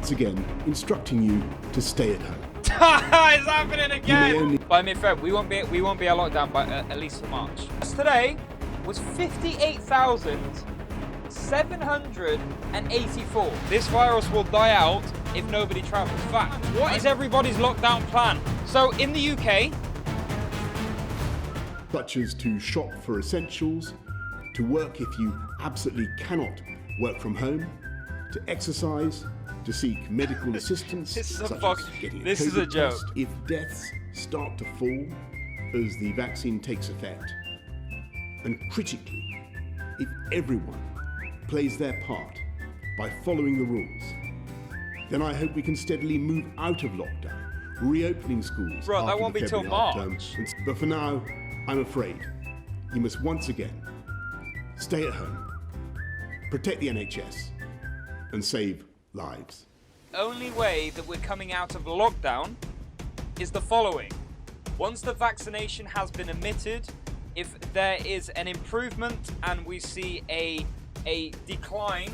once again instructing you to stay at home. It's happening again! By mid-Feb, we won't be a lockdown by at least for March. Today was 58,784. This virus will die out if nobody travels. In fact, what is everybody's lockdown plan? So in the UK, such as to shop for essentials, to work if you absolutely cannot work from home, to exercise, to seek medical assistance, such as getting a COVID test, if deaths start to fall as the vaccine takes effect, and critically, if everyone plays their part by following the rules, then I hope we can steadily move out of lockdown, reopening schools. Bro, that won't be till March. But for now, I'm afraid you must once again stay at home, protect the NHS, and save lives. The only way that we're coming out of lockdown is the following. Once the vaccination has been emitted, if there is an improvement and we see a decline,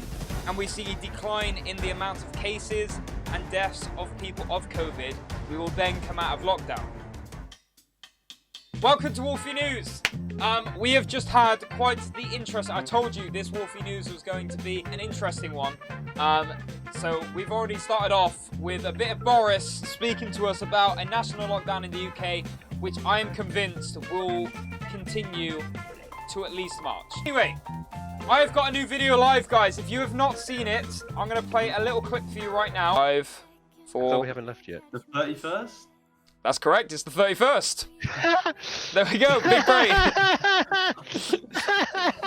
in the amount of cases and deaths of people of COVID, we will then come out of lockdown. Welcome to Wolfie News. We have just had quite the interest. I told you this Wolfie News was going to be an interesting one. So we've already started off with a bit of Boris speaking to us about a national lockdown in the UK, which I am convinced will continue to at least March. Anyway, I've got a new video live, guys. If you have not seen it, I'm going to play a little clip for you right now. 5, 4... So we haven't left yet. The 31st? That's correct, it's the 31st. There we go, big brain.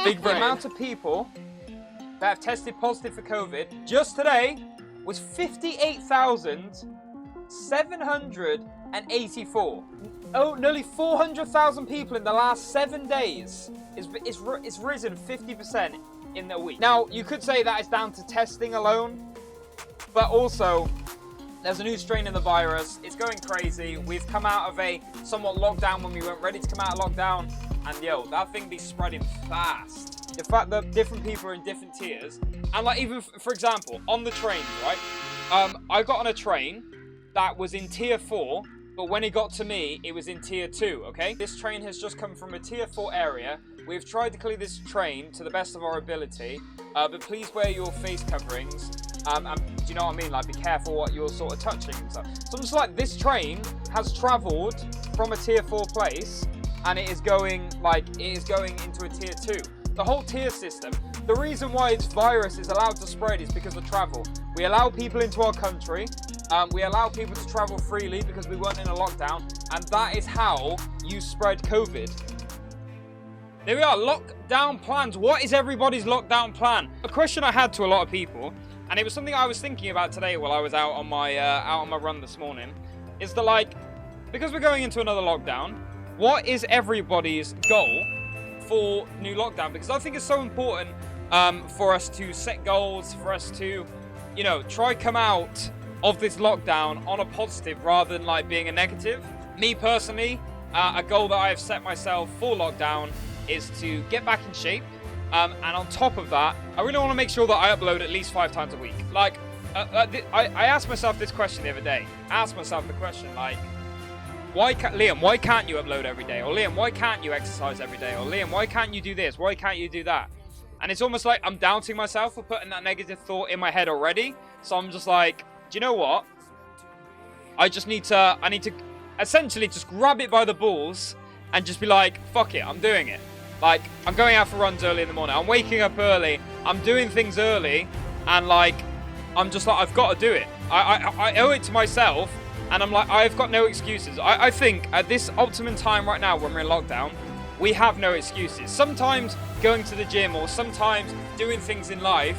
Big brain. The amount of people that have tested positive for COVID just today was 58,784. Oh, nearly 400,000 people in the last 7 days. It's risen 50% in a week. Now, you could say that is down to testing alone, but also there's a new strain in the virus. It's going crazy. We've come out of a somewhat lockdown when we weren't ready to come out of lockdown. And yo, that thing be spreading fast. The fact that different people are in different tiers. And like even, for example, on the trains, right? I got on a train that was in tier 4, but when it got to me, it was in tier 2, okay? This train has just come from a tier 4 area. We've tried to clear this train to the best of our ability, but please wear your face coverings. And do you know what I mean? Like, be careful what you're sort of touching and stuff. So I'm just like, this train has travelled from a tier 4 place, and it is going into a tier 2. The whole tier system, the reason why this virus is allowed to spread is because of travel. We allow people into our country, we allow people to travel freely because we weren't in a lockdown, and that is how you spread COVID. There we are, lockdown plans. What is everybody's lockdown plan? A question I had to a lot of people, and it was something I was thinking about today while I was out on my run this morning, is that, like, because we're going into another lockdown, what is everybody's goal for new lockdown? Because I think it's so important for us to set goals, for us to, you know, try come out of this lockdown on a positive rather than like being a negative. Me personally, a goal that I have set myself for lockdown is to get back in shape. And on top of that, I really want to make sure that I upload at least 5 times a week. Like, I asked myself this question the other day. I asked myself the question, like, Liam, why can't you upload every day? Or Liam, why can't you exercise every day? Or Liam, why can't you do this? Why can't you do that? And it's almost like I'm doubting myself for putting that negative thought in my head already. So I'm just like, do you know what? I need to essentially just grab it by the balls and just be like, fuck it, I'm doing it. Like, I'm going out for runs early in the morning. I'm waking up early. I'm doing things early. And, like, I'm just like, I've got to do it. I owe it to myself. And I'm like, I've got no excuses. I think at this optimum time right now when we're in lockdown, we have no excuses. Sometimes going to the gym or sometimes doing things in life,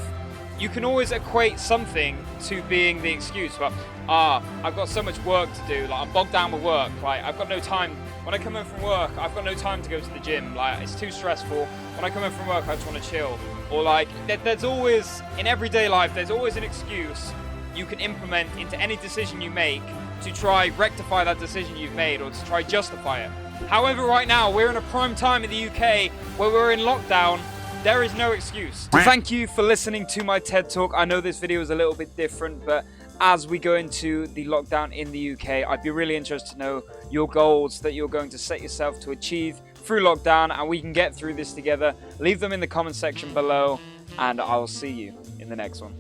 you can always equate something to being the excuse. But, I've got so much work to do. Like, I'm bogged down with work. Like, I've got no time. When I come home from work, I've got no time to go to the gym. Like, it's too stressful. When I come home from work, I just want to chill. Or like, there's always, in everyday life, there's always an excuse you can implement into any decision you make to try rectify that decision you've made or to try justify it. However, right now, we're in a prime time in the UK where we're in lockdown. There is no excuse. Thank you for listening to my TED Talk. I know this video is a little bit different, but as we go into the lockdown in the UK. I'd be really interested to know your goals that you're going to set yourself to achieve through lockdown, and we can get through this together. Leave them in the comment section below, and I'll see you in the next one.